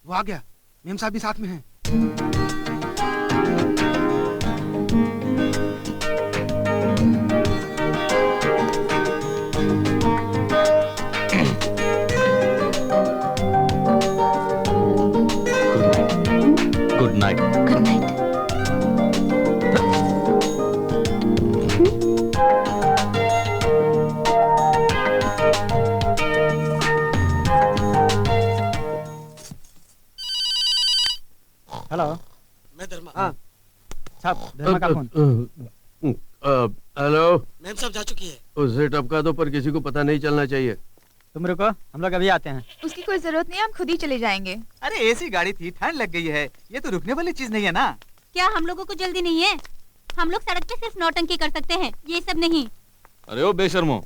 वो आ गया, मेम साहब भी साथ में हैं। Good night. Good night. Hello, मैं धर्मा। हाँ साहब, धर्मा का फोन। हेलो, मैम साहब जा चुकी है। उसे टपका दो पर किसी को पता नहीं चलना चाहिए। तुम रुको, हम लोग अभी आते हैं। उसकी कोई जरूरत नहीं है, हम खुद ही चले जाएंगे। अरे ऐसी गाड़ी थी, ठंड लग गई है, ये तो रुकने वाली चीज नहीं है ना। क्या हम लोगों को जल्दी नहीं है? हम लोग सड़क पे सिर्फ नौटंकी कर सकते हैं, ये सब नहीं। अरे ओ बेशर्मो,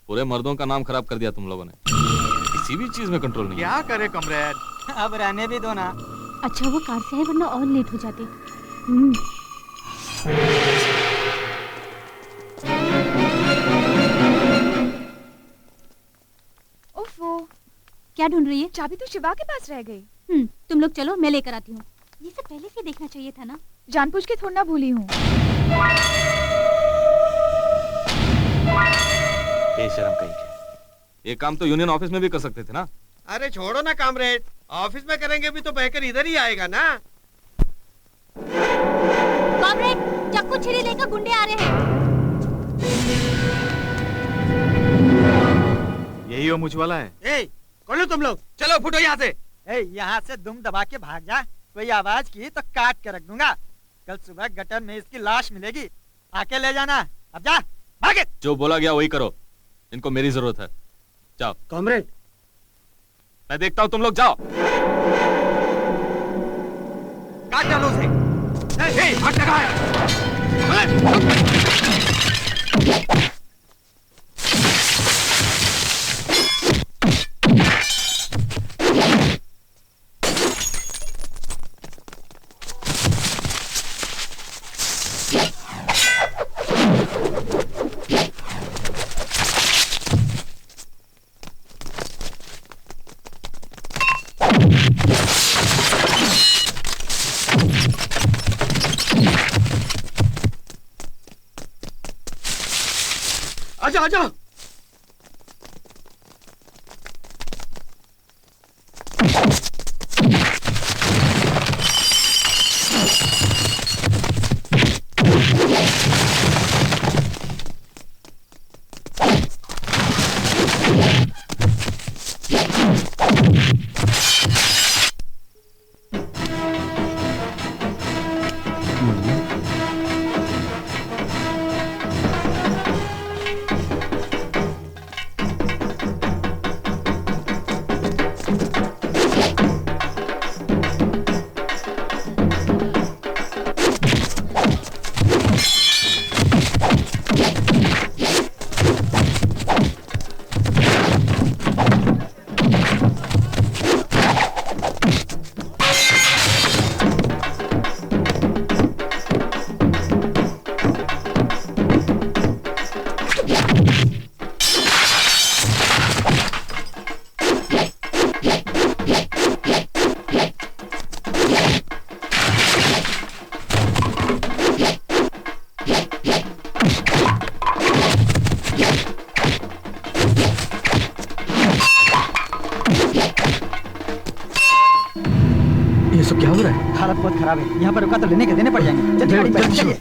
पूरे मर्दों का नाम खराब कर दिया तुम लोगों ने। किसी भी चीज में कंट्रोल नहीं। क्या करे कमरेड, अब रहने भी दो ना। अच्छा वो कार से है, वरना और लेट हो जाते। ओफो, क्या ढूंढ रही है? चाबी तो शिवा के पास रह गई। तुम लोग चलो, मैं लेकर आती हूँ। ये सब पहले से देखना चाहिए था ना। जानबूझ के थोड़ा ना भूली हूँ। बेशर्म कहीं के। ये काम तो यूनियन ऑफिस में भी कर सकते थे ना। अरे छोड़ो ना कामरेड, ऑफिस में करेंगे भी तो बहकर इधर ही आएगा ना। कॉमरेड, चाकू छुरी लेकर गुंडे आ रहे हैं। यही वो मुझ वाला है। ए, कौन हो तुम लोग? चलो फुटो यहाँ से। ए, यहाँ से दुम दबा के भाग जा। कोई आवाज की तो काट के रख दूंगा। कल सुबह गटर में इसकी लाश मिलेगी, आके ले जाना। अब जा, भागे। जो बोला गया वही करो, इनको मेरी जरूरत है। जाओ कॉमरेड, मैं देखता हूँ, तुम लोग जाओ। काट डालो उसे। हाथ लगाया। आजा आजा। ये सब क्या हो रहा है? हालत बहुत खराब है, यहाँ पर रुका तो लेने के देने पड़ जाएंगे। जल्दी गाड़ी में चलिए।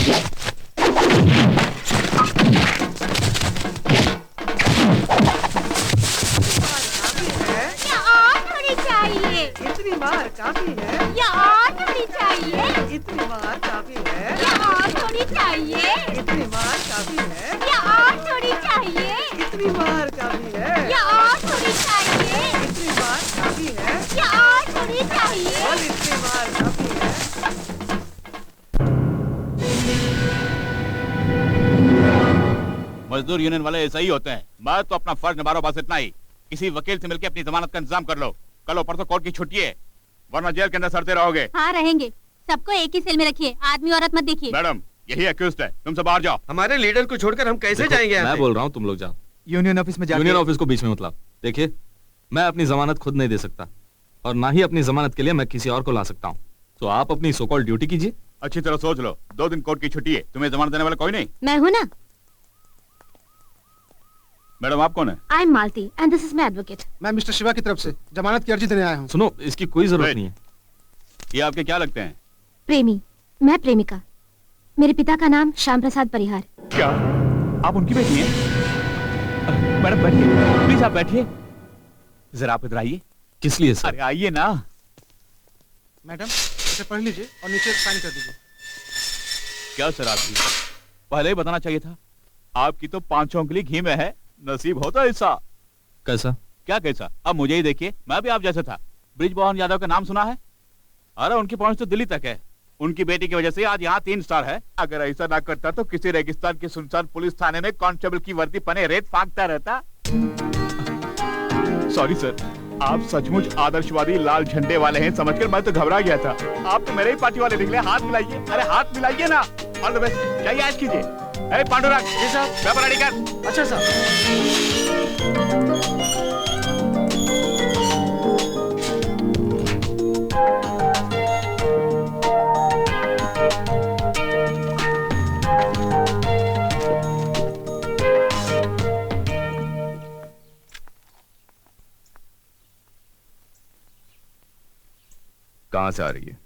या और थोड़ी चाहिए? इतनी मार काफी है। या और थोड़ी चाहिए? इतनी मार काफी है। या और थोड़ी चाहिए? इतनी मार काफी है। या और थोड़ी चाहिए? इतनी मार काफी है। या और थोड़ी चाहिए? इतनी मार काफी है। या और थोड़ी चाहिए? और इतनी मार काफी है। मजदूर यूनियन वाले ऐसा ही होते हैं। मैं तो अपना फर्ज निभा रहा हूं, बस इतना ही। किसी वकील से मिलकर अपनी जमानत का इंतजाम कर लो। कल और परसों कोर्ट की छुट्टी है, वरना जेल के अंदर सड़ते रहोगे। हाँ रहेंगे। सबको एक ही सेल में रखिए, आदमी औरत मत देखिए। मैडम यही अक्यूज्ड है, तुम सब बाहर जाओ। हमारे लीडर को छोड़कर हम कैसे देखो, जाएंगे यहाँ मैं से? बोल रहा हूँ तुम लोग जाओ। यूनियन ऑफिस में यूनियन ऑफिस को बीच में मतलब देखिए, मैं अपनी जमानत खुद नहीं दे सकता और ना ही अपनी जमानत के लिए मैं किसी और को ला सकता हूँ। तो आप अपनी सो कॉल्ड ड्यूटी कीजिए। अच्छी तरह सोच लो, 2 दिन कोर्ट की छुट्टी है, तुम्हें जमानत देने वाला कोई नहीं। मैं हूँ ना। मैडम आप कौन है? I am Malati and this is my advocate. मैं मिस्टर शिवा की तरफ से जमानत की अर्जी देने आया हूँ। सुनो, इसकी कोई जरूरत Wait. नहीं है। ये आपके क्या लगते हैं? प्रेमी, मैं प्रेमिका। मेरे पिता का नाम श्याम प्रसाद परिहार। क्या आप उनकी बेटी हैं? मैडम बैठिए, प्लीज आप बैठिए। जरा आप इधर आइए। किस लिए सर? अरे आइए ना। मैडम इसे पढ़ लीजिए और नीचे साइन कर दीजिए। क्या सर आपकी पहले ही बताना चाहिए था। आपकी तो 5 उंगली घी में है, नसीब होता ऐसा। कैसा? क्या कैसा? अब मुझे ही देखिए, मैं भी आप जैसा था। ब्रिजमोहन यादव का नाम सुना है? अरे उनकी पहुंच तो दिल्ली तक है। उनकी बेटी की वजह से आज यहाँ 3 स्टार है। अगर ऐसा ना करता तो किसी रेगिस्तान के सुनसान पुलिस थाने में कांस्टेबल की वर्दी पहने रेत फांकता रहता। सॉरी सर, आप सचमुच आदर्शवादी लाल झंडे वाले हैं समझकर मैं तो घबरा गया था। आप तो मेरे ही पार्टी वाले निकले। हाथ मिलाइए, अरे हाथ मिलाइए ना। ऑल द बेस्ट, जाइए ऐश कीजिए। ए पांडुरंग जी साहब, पेपर रेडी कर। अच्छा साहब। कहाँ से आ रही है?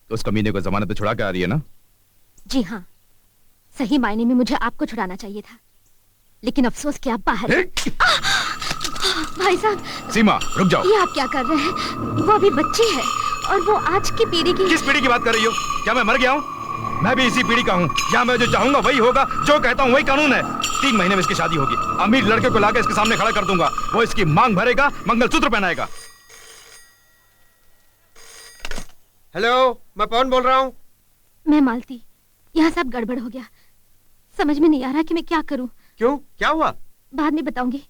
तो उस कमीने को जमानत पे छुड़ा के आ रही है ना? जी हाँ, सही मायने में मुझे आपको छुड़ाना चाहिए था, लेकिन अफसोस कि आप बाहर हैं। भाई साहब। सीमा रुक जाओ। ये आप क्या कर रहे हैं? वो अभी बच्ची है और वो आज की पीढ़ी की। किस पीढ़ी की बात कर रही हो? क्या मैं मर गया हूँ? मैं भी इसी पीढ़ी का हूँ। यहाँ मैं जो चाहूंगा वही होगा, जो कहता हूँ वही कानून है। 3 महीने में इसकी शादी होगी। अमीर लड़के को लाकर इसके सामने खड़ा कर दूंगा। वो इसकी मांग भरेगा, मंगलसूत्र पहनाएगा। हेलो, मैं कौन बोल रहा हूँ? मैं मालती। यहाँ सब गड़बड़ हो गया, समझ में नहीं आ रहा कि मैं क्या करूँ। क्यों, क्या हुआ? बाद में बताऊंगी।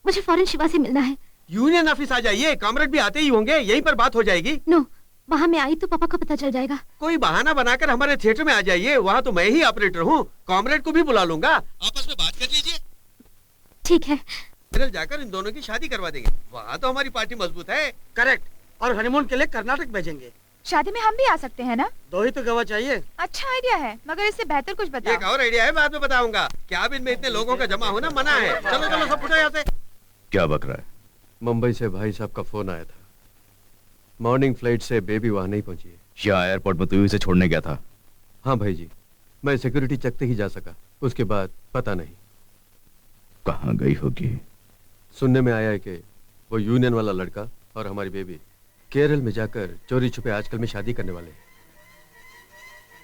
मुझे फौरन शिवा से मिलना है। यूनियन ऑफिस आ जाइए, कॉमरेड भी आते ही होंगे, यहीं पर बात हो जाएगी। नो, वहाँ मैं आई तो पापा को पता चल जाएगा। कोई बहाना बनाकर हमारे थिएटर में आ जाइए, वहाँ तो मैं ही ऑपरेटर हूँ। कॉमरेड को भी बुला लूंगा, आपस में बात कर लीजिए। ठीक है। केरल जाकर इन दोनों की शादी करवा देंगे, वहाँ तो हमारी पार्टी मजबूत है। करेक्ट। और हनीमून के लिए कर्नाटक भेजेंगे। शादी में हम भी आ सकते हैं ना? 2 ही तो गवाह चाहिए। अच्छा आइडिया है, मगर इससे बेहतर कुछ बताओ। एक और आइडिया है, बाद में बताऊंगा। क्या अब इनमें इतने लोगों का जमा होना मना है? चलो चलो सब उठो यहाँ से। क्या बक रहा है? मुंबई से भाई साहब का फोन आया था। मॉर्निंग फ्लाइट से बेबी वहाँ नहीं पहुंची है। यहाँ एयरपोर्ट में तू इसे छोड़ने गया था? हाँ भाई जी, मैं सिक्योरिटी चेक तक ही जा सका, उसके बाद पता नहीं। कहाँ गई होगी? सुनने में आया है कि वो यूनियन वाला लड़का और हमारी बेबी केरल में जाकर चोरी छुपे आजकल में शादी करने वाले हैं।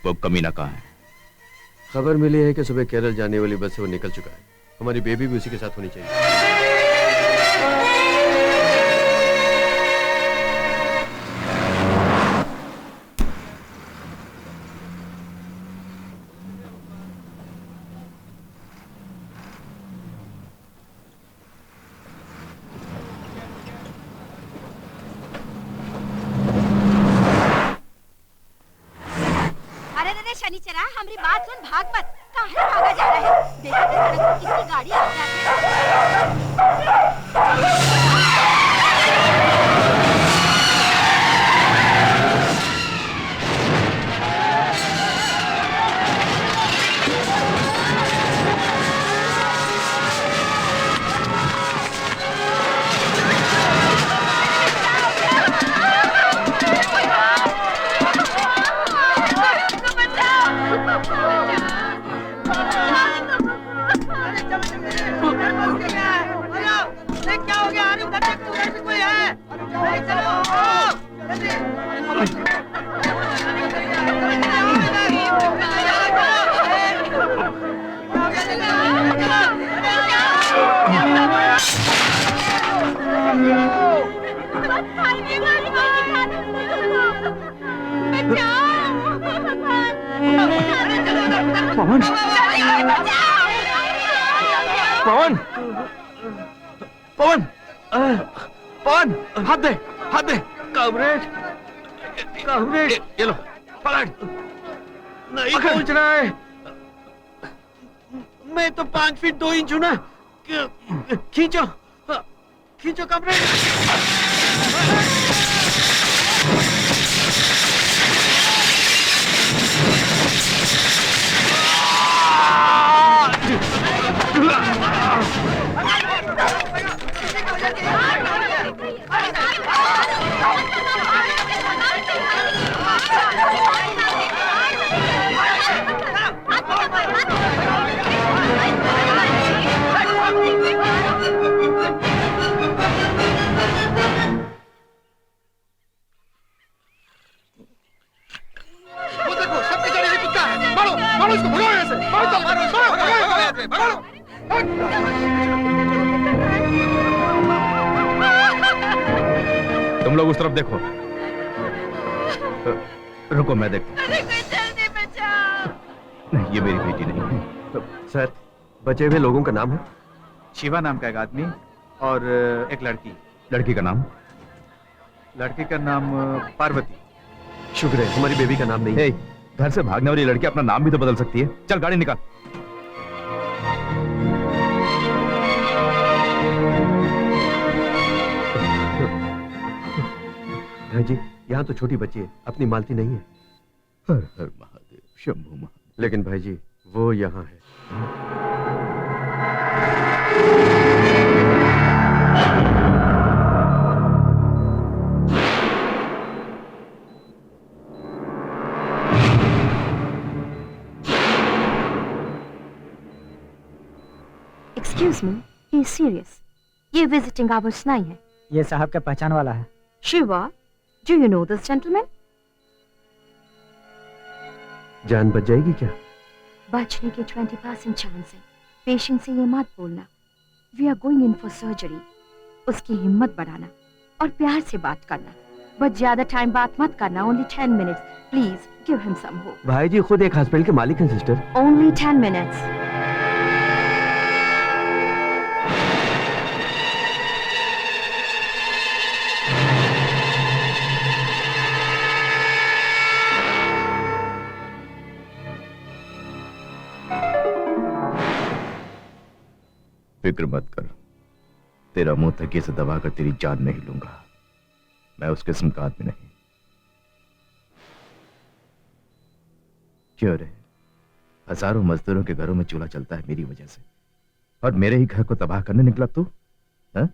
वो कमीना कहाँ है? खबर मिली है कि सुबह केरल जाने वाली बस से वो निकल चुका है। हमारी बेबी भी उसी के साथ होनी चाहिए। शनिचरा, हमारी बात सुन, भाग मत। कहाँ भागा जा रहा है? देखो तो सड़क पर कितनी गाड़ी आ जाती है। पवन पवन पवन पवन हाथ दे हाथ दे। कॉमरेड कॉमरेड ये लो पकड़। नहीं पहुंच रहा है। मैं तो 5 फीट 2 इंच हूं ना। खींचो खींचो कॉमरेड। वो देखो सबके जड़े ये कुत्ता है। मारो मारो इसको, भगाओ यहाँ से। मारो तो मारो इसको, भगाओ तुम लोग उस तरफ देखो। रुको मैं देखता हूं। नहीं ये मेरी बेटी नहीं है। सर, बचे हुए लोगों का नाम है? शिवा नाम का एक आदमी और एक लड़की। लड़की का नाम? लड़की का नाम पार्वती। शुक्र है हमारी बेबी का नाम नहीं है। घर से भागने वाली लड़की अपना नाम भी तो बदल सकती है। चल गाड़ी निकाल। भाई जी, यहाँ तो छोटी बच्ची है, अपनी मालती नहीं है। हर हर महादेव शंभु महादेव। लेकिन भाई जी वो यहाँ है। Excuse me, he is serious. ये विजिटिंग आवर्स नहीं है। ये साहब का पहचान वाला है। Shiva, do you know this gentleman? जान बच जाएगी क्या? बचने के 20% चांस है। पेशेंट से ये मत बोलना। We are going in for surgery. उसकी हिम्मत बढ़ाना और प्यार से बात करना। बस ज्यादा टाइम बात मत करना। Only 10 minutes. Please give him some hope. भाई जी खुद एक हॉस्पिटल के मालिक हैं सिस्टर। Only 10 minutes. फिक्र मत कर, तेरा मुंह तकिए से दबाकर तेरी जान नहीं लूंगा। मैं उस किस्म का आदमी नहीं। क्यों रे? हजारों मजदूरों के घरों में चूल्हा चलता है मेरी वजह से, और मेरे ही घर को तबाह करने निकला तू? हाँ?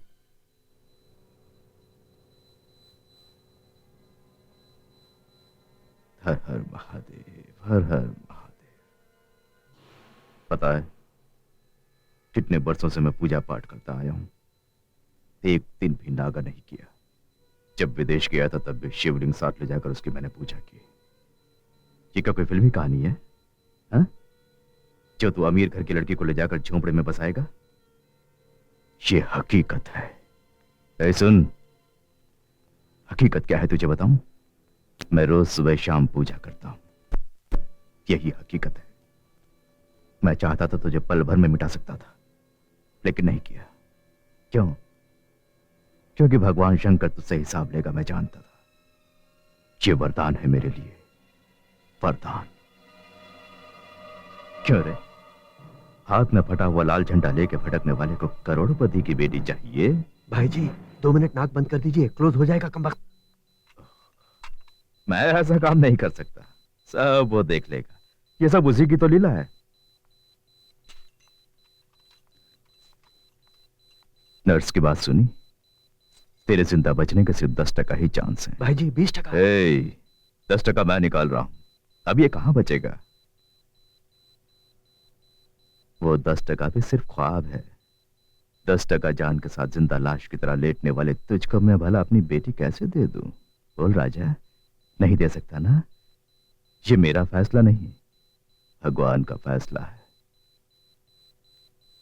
हर हर महादेव, हर हर महादेव। पता है कितने बरसों से मैं पूजा पाठ करता आया हूं, एक दिन भी नागा नहीं किया। जब विदेश गया था तब भी शिवलिंग साथ ले जाकर उसकी मैंने पूजा की। ये क्या कोई फिल्मी कहानी है हा? जो तू अमीर घर की लड़की को ले जाकर झोंपड़े में बसाएगा? ये हकीकत है। ऐ सुन, हकीकत क्या है तुझे बताऊं? मैं रोज सुबह शाम पूजा करता हूं, यही हकीकत है। मैं चाहता था तुझे पल भर में मिटा सकता था, लेकिन नहीं किया। क्यों? क्योंकि भगवान शंकर तुझसे हिसाब लेगा, मैं जानता था। ये वरदान है मेरे लिए, वरदान। क्यों रे? हाथ में फटा हुआ लाल झंडा लेके भटकने वाले को करोड़पति की बेटी चाहिए? भाई जी 2 मिनट नाक बंद कर दीजिए, क्लोज हो जाएगा कमबख्त। मैं ऐसा काम नहीं कर सकता, सब वो देख लेगा। ये सब उसी की तो लीला है। नर्स की बात सुनी? तेरे जिंदा बचने के सिर्फ 10% ही चांस है। भाई जी 20%। 10% मैं निकाल रहा हूं, अब ये कहां बचेगा? वो 10% भी सिर्फ ख्वाब है, 10% जान के साथ जिंदा लाश की तरह लेटने वाले तुझको मैं भला अपनी बेटी कैसे दे दूं? बोल राजा, नहीं दे सकता ना? ये मेरा फैसला नहीं, भगवान का फैसला है।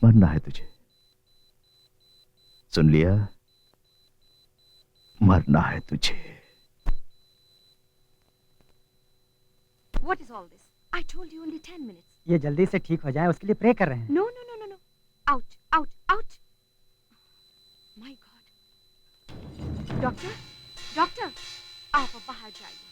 मरना है तुझे, सुन लिया? मरना है तुझे। What is all this? I told you only 10 minutes. ये जल्दी से ठीक हो जाए उसके लिए प्रे कर रहे हैं। No, no, no, no, no. Out, out, out. My God. Doctor, doctor, आप अब बाहर जाइए।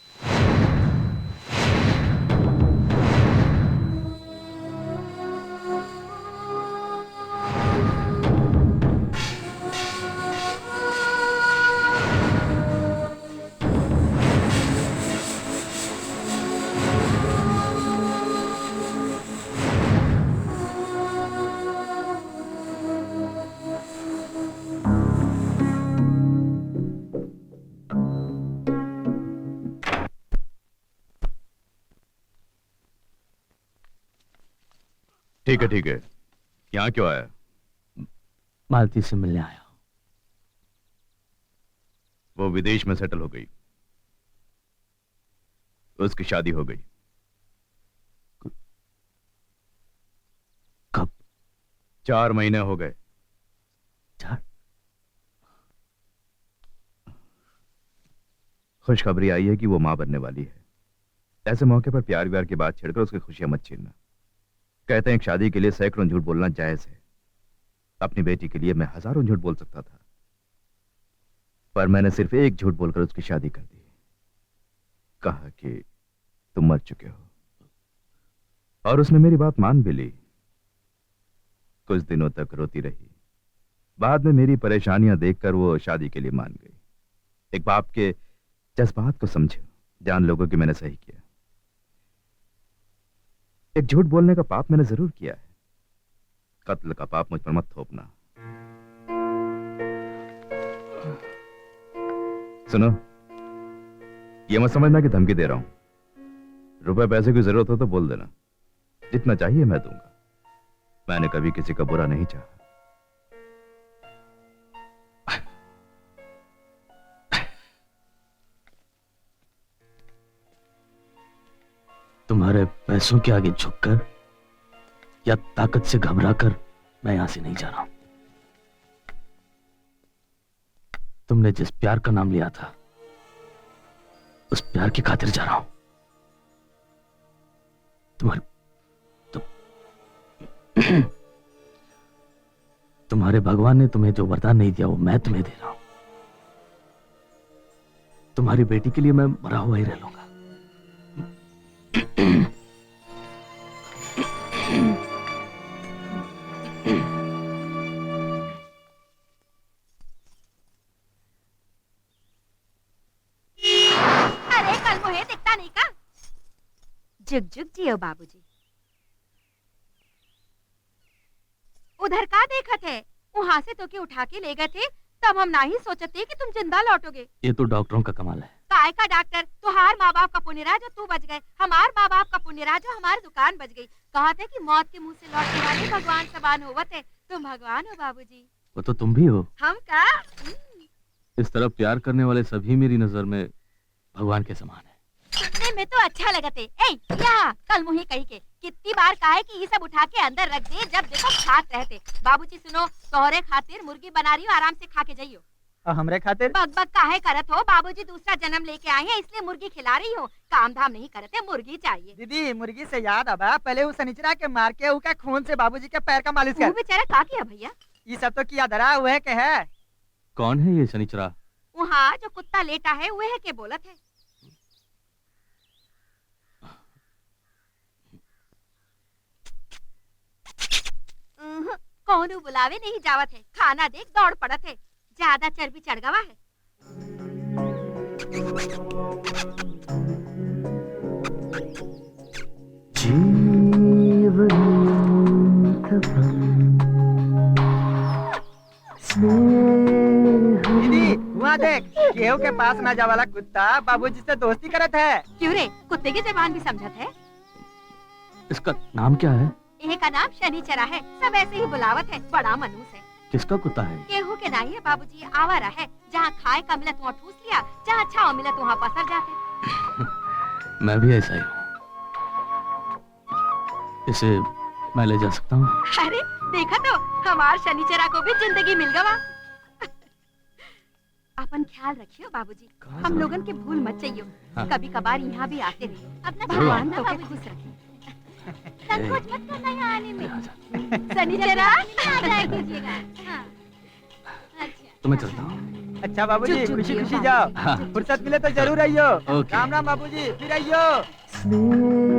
ठीक है ठीक है, यहाँ क्यों आया? मालती से मिलने आया। वो विदेश में सेटल हो गई, उसकी शादी हो गई। कब? 4 महीने हो गए। 4? खुशखबरी आई है कि वो मां बनने वाली है। ऐसे मौके पर प्यार व्यार की बात छेड़कर उसकी खुशियां मत छीनना। कहते हैं कि शादी के लिए सैकड़ों झूठ बोलना जायज है। अपनी बेटी के लिए मैं हजारों झूठ बोल सकता था, पर मैंने सिर्फ एक झूठ बोलकर उसकी शादी कर दी। कहा कि तुम मर चुके हो, और उसने मेरी बात मान भी ली। कुछ दिनों तक रोती रही, बाद में मेरी परेशानियां देखकर वो शादी के लिए मान गई। एक बाप के जज्बात को समझो, जान लोगों कि मैंने सही किया। एक झूठ बोलने का पाप मैंने जरूर किया है, कत्ल का पाप मुझ पर मत थोपना। सुनो, ये मत समझना कि धमकी दे रहा हूं। रुपए पैसे की जरूरत हो तो बोल देना, जितना चाहिए मैं दूंगा। मैंने कभी किसी का बुरा नहीं चाहा। तुम्हारे पैसों के आगे झुककर या ताकत से घबराकर मैं यहां से नहीं जा रहा हूं। तुमने जिस प्यार का नाम लिया था, उस प्यार की खातिर जा रहा हूं। तुम्हारे भगवान ने तुम्हें जो वरदान नहीं दिया वो मैं तुम्हें दे रहा हूं। तुम्हारी बेटी के लिए मैं मरा हुआ ही रह लूंगा। अरे कल मुहे दिखता नहीं का? जुग जुग जियो बाबूजी। उधर का देखा थे? वहाँ से तो के उठा के ले गए थे, तब हम ना ही सोचते कि तुम जिंदा लौटोगे। ये तो डॉक्टरों का कमाल है। काय का डॉक्टर? तुहार माँ बाप का पुण्य राज तू बच गए, हमार माँ बाप का पुण्य राज हमारी दुकान बच गई। कहा थे कि मौत के मुंह से लौटने वाले भगवान सबान होवत है। तुम भगवान हो बाबूजी। वो तो तुम भी हो। हम का? इस तरह प्यार करने वाले सभी मेरी नजर में भगवान के समान है। सुनने में तो अच्छा लगते। ए यहाँ कल मुही कही के कितनी बार कहा कि ये सब उठा के अंदर रख दे, जब देखो खात रहते। बाबूजी सुनो, तोहरे खातिर मुर्गी बना रही हूँ, आराम से खा के जाइयो। और हमरे खातिर? बग बग काहे करत हो? बाबूजी दूसरा जन्म लेके आए हैं, इसलिए मुर्गी खिला रही हो। काम धाम नहीं करते, मुर्गी चाहिए। दीदी मुर्गी से याद आवा, पहले वो सनिचरा के मार के उसका खून से बाबूजी के पैर का मालिश कर। बेचारा का किया भैया? ये सब तो किया धरा हुआ है के है। कौन है ये शनिचरा? वहाँ जो कुत्ता लेटा है वह है के बोलत है। कौन बुलावे नहीं जावत है, खाना देख दौड़ पड़त है। ज्यादा चर्बी चढ़ गवा है। दीदी वहाँ देख, केहू के पास ना जा वाला कुत्ता बाबूजी से दोस्ती करत है। क्यों रे, कुत्ते की जबान भी समझत है? इसका नाम क्या है? एक का नाम शनिचरा है, सब ऐसे ही बुलावत है। बड़ा मनूस है। किसका कुत्ता है? केहू के नहीं है बाबूजी, आवारा है। जहाँ खाए का मिला वहाँ ठूस लिया, जहाँ छाव मिला तो वहाँ पसर जाते। मैं भी ऐसा ही हूँ। इसे मैं ले जा सकता हूँ? अरे देखा तो हमार शनिचरा को भी जिंदगी मिल गवा। अपन ख्याल रखियो बाबूजी, हम लोगन के भूल मत चाहिए। हाँ। कभी कभार यहाँ भी आते रहिए। अपना जरूर भगवान आऊंगा। तो के खुश रखे। संकोच मत करना यहाँ आने में। शनिचरा आ जाया कीजिएगा। हाँ। अच्छा। तो मैं चलता हूँ। अच्छा बाबूजी, चुप चुप खुशी जियो, खुशी हाँ। जाओ। हाँ। फुर्सत मिले तो जरूर आइयो। ओके। राम राम बाबूजी, फिर आइयो।